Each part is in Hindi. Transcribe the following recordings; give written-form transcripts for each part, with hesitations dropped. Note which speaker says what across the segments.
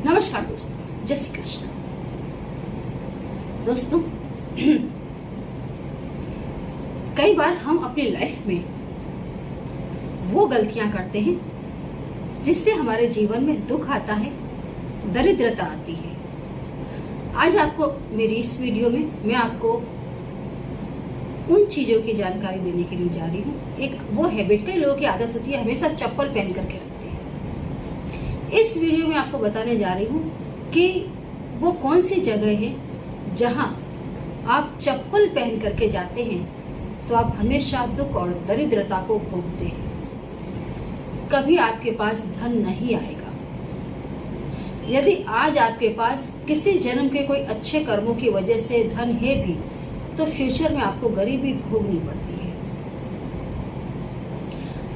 Speaker 1: नमस्कार दोस्तों, जय श्री कृष्ण। दोस्तों, कई बार हम अपनी लाइफ में वो गलतियां करते हैं जिससे हमारे जीवन में दुख आता है, दरिद्रता आती है। आज आपको मेरी इस वीडियो में मैं आपको उन चीजों की जानकारी देने के लिए जा रही हूँ। एक वो हैबिट, कई लोगों की आदत होती है हमेशा चप्पल पहन करके रखते हैं। इस वीडियो में आपको बताने जा रही हूँ कि वो कौन सी जगह है जहाँ आप चप्पल पहन करके जाते हैं तो आप हमेशा दुख और दरिद्रता को भोगते हैं। कभी आपके पास धन नहीं आएगा। यदि आज आपके पास किसी जन्म के कोई अच्छे कर्मों की वजह से धन है भी, तो फ्यूचर में आपको गरीबी भोगनी पड़ती है।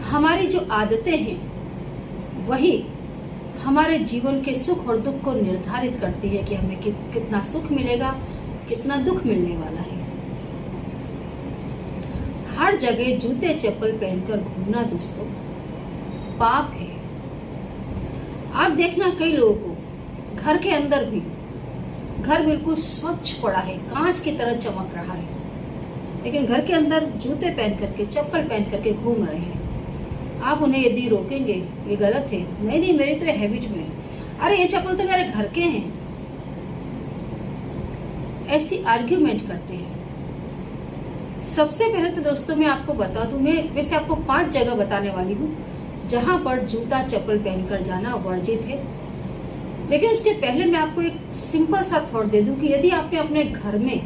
Speaker 1: हमारी जो आदतें हैं वही हमारे जीवन के सुख और दुख को निर्धारित करती है कि हमें कितना सुख मिलेगा, कितना दुख मिलने वाला है। हर जगह जूते चप्पल पहनकर घूमना दोस्तों पाप है। आप देखना, कई लोगों को घर के अंदर भी घर बिल्कुल स्वच्छ पड़ा है, कांच की तरह चमक रहा है, लेकिन घर के अंदर जूते पहन करके, चप्पल पहन करके घूम रहे हैं। आप उन्हें यदि रोकेंगे ये गलत है, नहीं मेरी तो हैबिट में, अरे ये चप्पल तो मेरे घर के हैं, ऐसी आर्ग्यूमेंट करते हैं। सबसे पहले तो दोस्तों मैं आपको बता दूं, मैं वैसे आपको 5 जगह बताने वाली हूँ जहां पर जूता चप्पल पहनकर जाना वर्जित है। लेकिन उसके पहले मैं आपको एक सिंपल सा थॉट दे दूं कि यदि आपने अपने घर में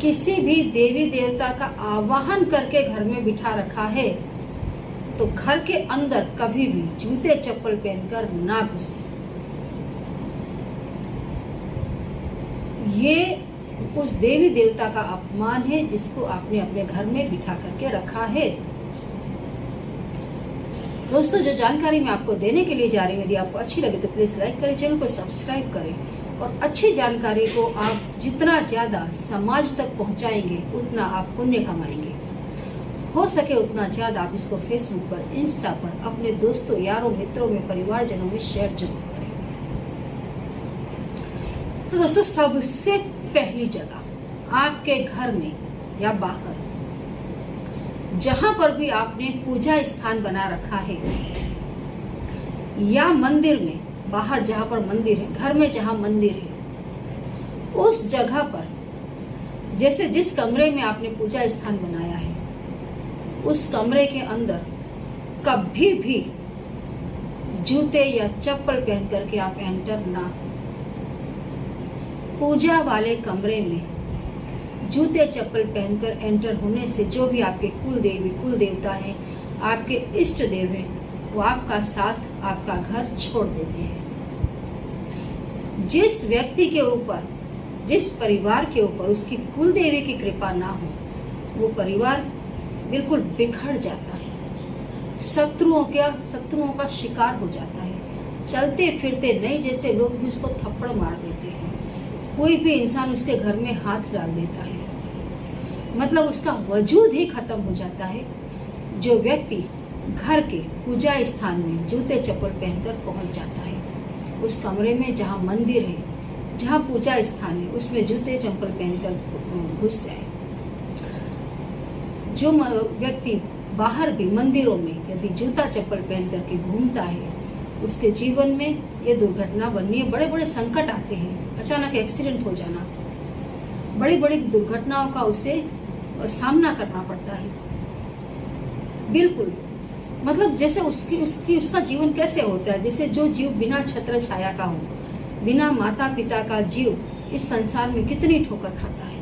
Speaker 1: किसी भी देवी देवता का आवाहन करके घर में बिठा रखा है तो घर के अंदर कभी भी जूते चप्पल पहनकर ना घुसे। ये उस देवी देवता का अपमान है जिसको आपने अपने घर में बिठा करके रखा है। दोस्तों, जो जानकारी मैं आपको देने के लिए जा रही हूँ, यदि आपको अच्छी लगे तो प्लीज लाइक करें, चैनल को सब्सक्राइब करें और अच्छी जानकारी को आप जितना ज्यादा समाज तक पहुंचाएंगे उतना आप पुण्य कमाएंगे। हो सके उतना ज्यादा आप इसको फेसबुक पर, इंस्टा पर अपने दोस्तों, यारों, मित्रों में, परिवारजनों में शेयर जरूर करें। तो दोस्तों, सबसे पहली जगह आपके घर में या बाहर, जहां पर भी आपने पूजा स्थान बना रखा है या मंदिर में, बाहर जहां पर मंदिर है, घर में जहां मंदिर है, उस जगह पर, जैसे जिस कमरे में आपने पूजा स्थान बनाया है उस कमरे के अंदर कभी भी जूते या चप्पल पहन करके आप एंटर ना हो। पूजा वाले कमरे में जूते चप्पल पहनकर एंटर होने से जो भी आपके कुल देवी कुल देवता हैं, आपके इष्ट देव हैं, वो आपका साथ, आपका घर छोड़ देते हैं। जिस व्यक्ति के ऊपर, जिस परिवार के ऊपर उसकी कुल देवी की कृपा ना हो, वो परिवार बिल्कुल बिखर जाता है, शत्रुओं का शिकार हो जाता है। चलते फिरते नहीं जैसे लोग भी उसको थप्पड़ मार देते हैं, कोई भी इंसान उसके घर में हाथ डाल देता है, मतलब उसका वजूद ही खत्म हो जाता है। जो व्यक्ति घर के पूजा स्थान में जूते चप्पल पहनकर पहुंच जाता है, उस कमरे में जहां मंदिर है, जहां पूजा स्थान है, उसमें जूते चप्पल पहनकर घुस जाए। जो व्यक्ति बाहर भी मंदिरों में यदि जूता चप्पल पहन करके घूमता है, उसके जीवन में ये दुर्घटना बननी है। बड़े बड़े संकट आते हैं, अचानक एक्सीडेंट हो जाना, बड़ी बड़ी दुर्घटनाओं का उसे सामना करना पड़ता है। बिल्कुल, मतलब जैसे उसका जीवन कैसे होता है, जैसे जो जीव बिना छत्र छाया का हो, बिना माता पिता का जीव इस संसार में कितनी ठोकर खाता है।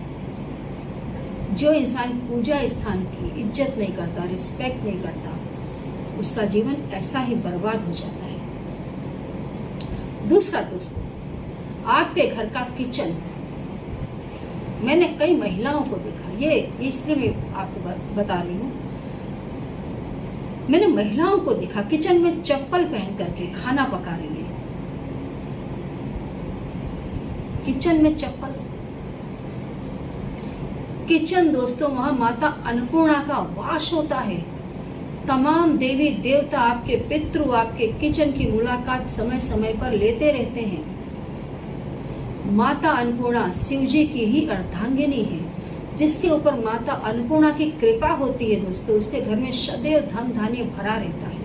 Speaker 1: जो इंसान पूजा स्थान की इज्जत नहीं करता, रिस्पेक्ट नहीं करता, उसका जीवन ऐसा ही बर्बाद हो जाता है। दूसरा दोस्तों, आपके घर का किचन, मैंने कई महिलाओं को देखा, ये इसलिए मैं आपको बता रही हूँ, मैंने महिलाओं को देखा किचन में चप्पल पहन करके खाना पका रही है। किचन में चप्पल, किचन दोस्तों वहां माता अन्नपूर्णा का वास होता है। तमाम देवी देवता, आपके पितृ आपके किचन की मुलाकात समय समय पर लेते रहते हैं। माता अन्नपूर्णा शिव जी की ही अर्धांगिनी है। जिसके ऊपर माता अन्नपूर्णा की कृपा होती है दोस्तों, उसके घर में सदैव धन धान्य भरा रहता है।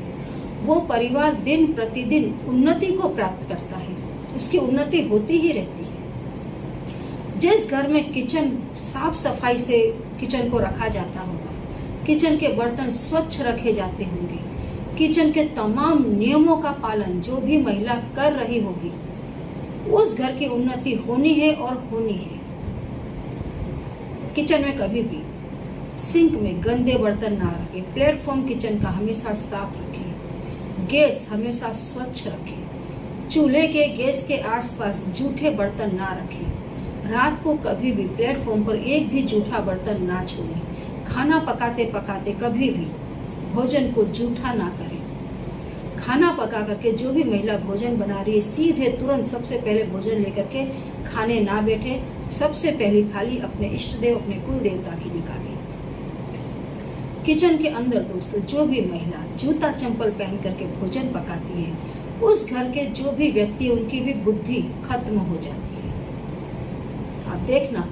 Speaker 1: वो परिवार दिन प्रतिदिन उन्नति को प्राप्त करता है, उसकी उन्नति होती ही रहती है। जिस घर में किचन साफ सफाई से किचन को रखा जाता होगा, किचन के बर्तन स्वच्छ रखे जाते होंगे, किचन के तमाम नियमों का पालन जो भी महिला कर रही होगी, उस घर की उन्नति होनी है और होनी है। किचन में कभी भी सिंक में गंदे बर्तन ना रखें, प्लेटफॉर्म किचन का हमेशा साफ रखें, गैस हमेशा स्वच्छ रखें, चूल्हे के गैस के आसपास जूठे बर्तन ना रखें, रात को कभी भी प्लेटफॉर्म पर एक भी जूठा बर्तन ना छोड़ें, खाना पकाते पकाते कभी भी भोजन को जूठा ना करें। खाना पका करके जो भी महिला भोजन बना रही है, सीधे तुरंत सबसे पहले भोजन लेकर के खाने ना बैठे, सबसे पहली थाली अपने इष्ट देव, अपने कुल देवता की निकाले। किचन के अंदर दोस्तों जो भी महिला जूता चंपल पहन करके भोजन पकाती है, उस घर के जो भी व्यक्ति, उनकी भी बुद्धि खत्म हो जाती है। आप देखना,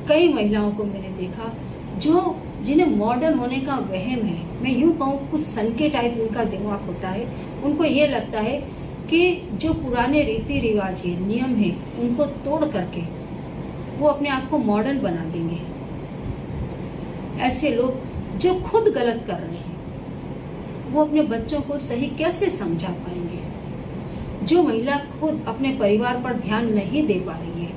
Speaker 1: कई महिलाओं को मैंने देखा जो जिन्हें मॉडर्न होने का वहम है, मैं यूं कहूँ कुछ सनके टाइप उनका दिमाग होता है। उनको ये लगता है कि जो पुराने रीति रिवाज है, नियम है, उनको तोड़ करके वो अपने आप को मॉडर्न बना देंगे। ऐसे लोग जो खुद गलत कर रहे हैं, वो अपने बच्चों को सही कैसे समझा पाएंगे? जो महिला खुद अपने परिवार पर ध्यान नहीं दे पा रही है,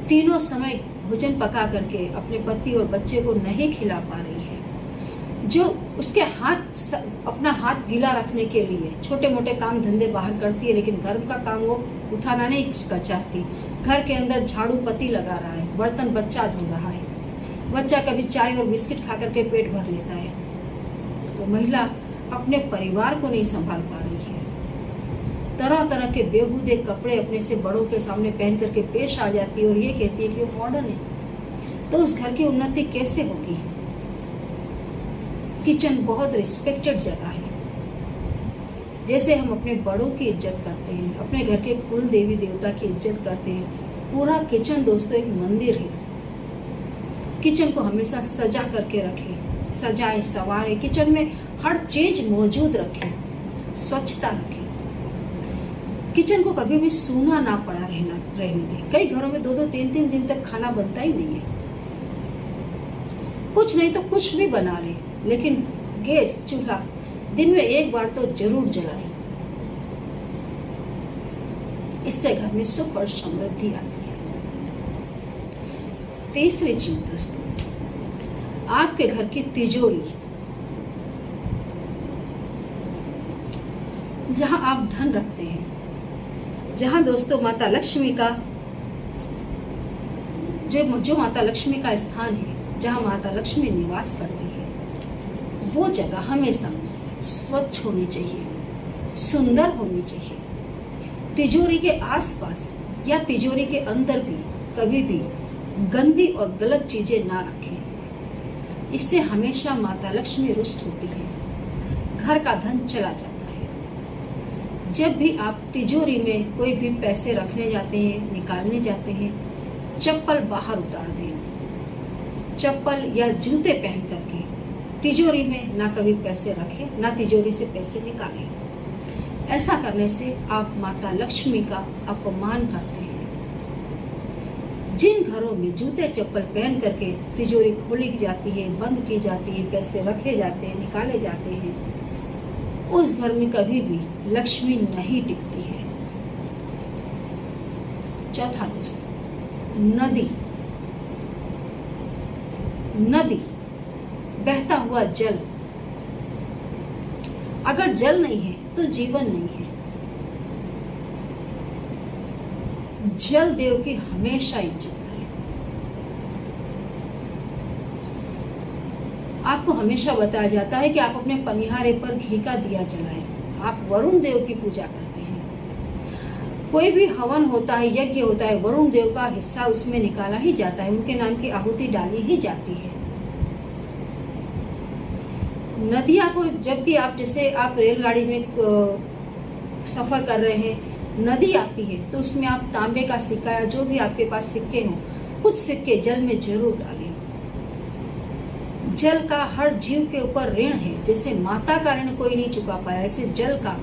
Speaker 1: तीनों समय भोजन पका करके अपने पति और बच्चे को नहीं खिला पा रही है, जो उसके अपना हाथ गीला रखने के लिए छोटे मोटे काम धंधे बाहर करती है, लेकिन घर का काम वो उठाना नहीं कर चाहती। घर के अंदर झाड़ू पति लगा रहा है, बर्तन बच्चा धो रहा है, बच्चा कभी चाय और बिस्किट खा करके पेट भर लेता है। वो महिला अपने परिवार को नहीं संभाल पा रही है। तरह तरह के बेहूदे कपड़े अपने से बड़ों के सामने पहन करके पेश आ जाती है और ये कहती है कि वो मॉडर्न है। तो उस घर की उन्नति कैसे होगी? किचन बहुत रिस्पेक्टेड जगह है। जैसे हम अपने बड़ों की इज्जत करते हैं, अपने घर के कुल देवी देवता की इज्जत करते हैं, पूरा किचन दोस्तों एक मंदिर है। किचन को हमेशा सजा करके रखें, सजाए सवारे, किचन में हर चीज मौजूद रखें, स्वच्छता रखें। किचन को कभी भी सूना ना पड़ा रहने दें। कई घरों में 2-2, 3-3 दिन तक खाना बनता ही नहीं है। कुछ नहीं तो कुछ भी बना ले, लेकिन गैस चूल्हा दिन में एक बार तो जरूर जलाएं। इससे घर में सुख और समृद्धि आती है। तीसरी चीज दोस्तों, आपके घर की तिजोरी, जहां आप धन रखते हैं, जहां दोस्तों माता लक्ष्मी का जो माता लक्ष्मी का स्थान है, जहां माता लक्ष्मी निवास करती है, वो जगह हमेशा स्वच्छ होनी चाहिए, सुंदर होनी चाहिए। तिजोरी के आसपास या तिजोरी के अंदर भी कभी भी गंदी और गलत चीजें ना रखें। इससे हमेशा माता लक्ष्मी रुष्ट होती है, घर का धन चला जाता है। जब भी आप तिजोरी में कोई भी पैसे रखने जाते हैं, निकालने जाते हैं, चप्पल बाहर उतार दें। चप्पल या जूते पहन करके तिजोरी में ना कभी पैसे रखें, ना तिजोरी से पैसे निकालें। ऐसा करने से आप माता लक्ष्मी का अपमान करते हैं। जिन घरों में जूते चप्पल पहन करके तिजोरी खोली जाती है, बंद की जाती है, पैसे रखे जाते हैं, निकाले जाते हैं, उस घर में कभी भी लक्ष्मी नहीं टिकती है। चौथा दोस्तों, नदी, बहता हुआ जल। अगर जल नहीं है तो जीवन नहीं है। जल देव की हमेशा इज्जत करें। आपको हमेशा बताया जाता है कि आप अपने पनिहारे पर घी का दिया जलाएं। आप वरुण देव की पूजा करते हैं। कोई भी हवन होता है, यज्ञ होता है, वरुण देव का हिस्सा उसमें निकाला ही जाता है, उनके नाम की आहुति डाली ही जाती है। नदियां को जब भी आप, जैसे आप रेलगाड़ी में सफर कर रहे हैं, नदी आती है तो उसमें आप तांबे का सिक्का या जो भी आपके पास सिक्के हों, कुछ सिक्के जल में जरूर डालें। जल का हर जीव के ऊपर ऋण है। जैसे माता का ऋण कोई नहीं चुका पाया, ऐसे जल का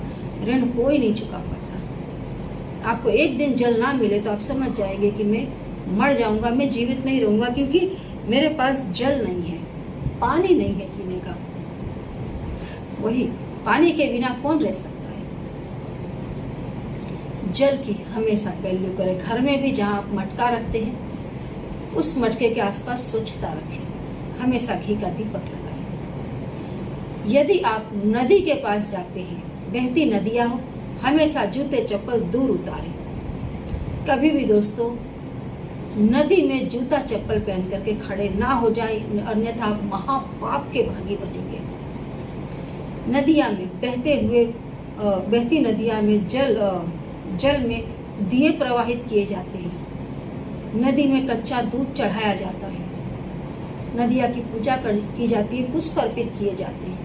Speaker 1: ऋण कोई नहीं चुका पाता। आपको एक दिन जल ना मिले तो आप समझ जाएंगे कि मैं मर जाऊंगा, मैं जीवित नहीं रहूंगा, क्योंकि मेरे पास जल नहीं है, पानी नहीं है पीने का। वही पानी के बिना कौन रह सकता है। जल की हमेशा वैल्यू करें। घर में भी जहाँ आप मटका रखते हैं, उस मटके के आसपास स्वच्छता रखें। हमेशा घी का दीपक लगाएं। यदि आप नदी के पास जाते हैं, बहती नदियां हो, हमेशा जूते चप्पल दूर उतारें। कभी भी दोस्तों नदी में जूता चप्पल पहन करके खड़े ना हो जाएं, अन्यथा आप महापाप के भागी बनेंगे। नदियां में बहती नदियां में जल में दिए प्रवाहित किए जाते हैं। नदी में कच्चा दूध चढ़ाया जाता है। नदिया की पूजा की जाती है, पुष्प अर्पित किए जाते हैं।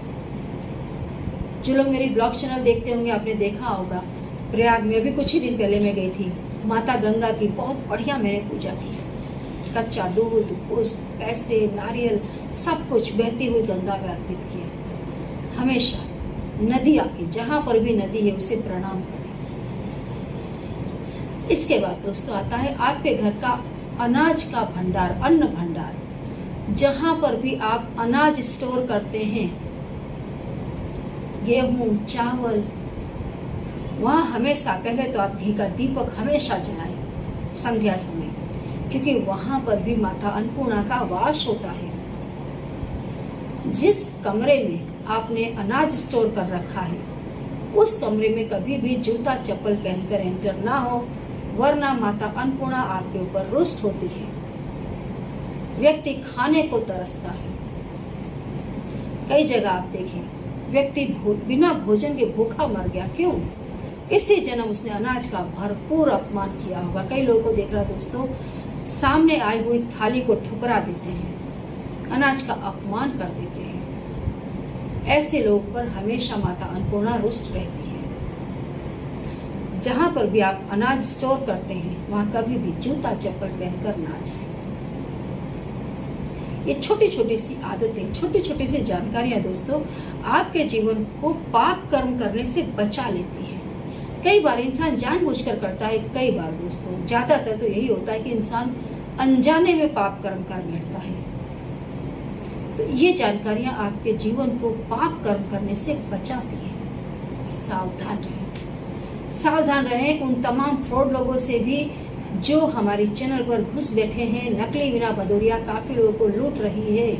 Speaker 1: जो लोग मेरी ब्लॉग चैनल देखते होंगे, आपने देखा होगा, प्रयाग में अभी कुछ ही दिन पहले मैं गई थी। माता गंगा की बहुत बढ़िया मैंने पूजा की। कच्चा दूध, पुष्प, पैसे, नारियल सब कुछ बहती हुई गंगा में अर्पित किया। हमेशा नदी आके जहां पर भी नदी है उसे प्रणाम करें। इसके बाद दोस्तों आता है आपके घर का अनाज का भंडार, अन्न भंडार। जहां पर भी आप अनाज स्टोर करते हैं, गेहूं, चावल, वहां हमेशा पहले तो आप घी का दीपक हमेशा जलाएं संध्या समय, क्योंकि वहां पर भी माता अन्नपूर्णा का वास होता है। जिस कमरे में आपने अनाज स्टोर कर रखा है, उस कमरे में कभी भी जूता चप्पल पहनकर एंटर ना हो, वरना माता अन्नपूर्णा आपके ऊपर रुष्ट होती है। व्यक्ति खाने को तरसता है। कई जगह आप देखें, व्यक्ति बिना भोजन के भूखा मर गया। क्यों? इसी जन्म उसने अनाज का भरपूर अपमान किया होगा। कई लोगों को देख रहा दोस्तों, सामने आई हुई थाली को ठुकरा देते हैं, अनाज का अपमान कर देते हैं। ऐसे लोगों पर हमेशा माता अन्नपूर्णा रुष्ट रहती है। जहां पर भी आप अनाज स्टोर करते हैं, वहां कभी भी जूता चप्पल पहनकर ना जाएं। ये छोटी छोटी सी आदतें, छोटी छोटी सी जानकारियां दोस्तों आपके जीवन को पाप कर्म करने से बचा लेती है। कई बार इंसान जानबूझकर करता है, कई बार दोस्तों ज्यादातर तो यही होता है कि इंसान अनजाने में पाप कर्म कर बैठता है। तो ये जानकारियां आपके जीवन को पाप कर्म करने से बचाती है। सावधान रहें, सावधान रहें उन तमाम फ्रॉड लोगों से भी जो हमारी चैनल पर घुस बैठे हैं। नकली वीणा भदौरिया काफी लोगों को लूट रही है।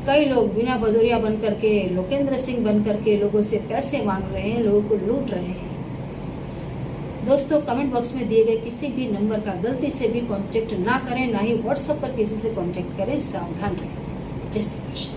Speaker 1: कई लोग वीणा भदौरिया बन करके, लोकेंद्र सिंह बन करके लोगों से पैसे मांग रहे हैं, लोगों को लूट रहे हैं। दोस्तों कमेंट बॉक्स में दिए गए किसी भी नंबर का गलती से भी कांटेक्ट ना करें, ना ही व्हाट्सएप पर किसी से कांटेक्ट करें। सावधान रहें। जय श्री कृष्ण।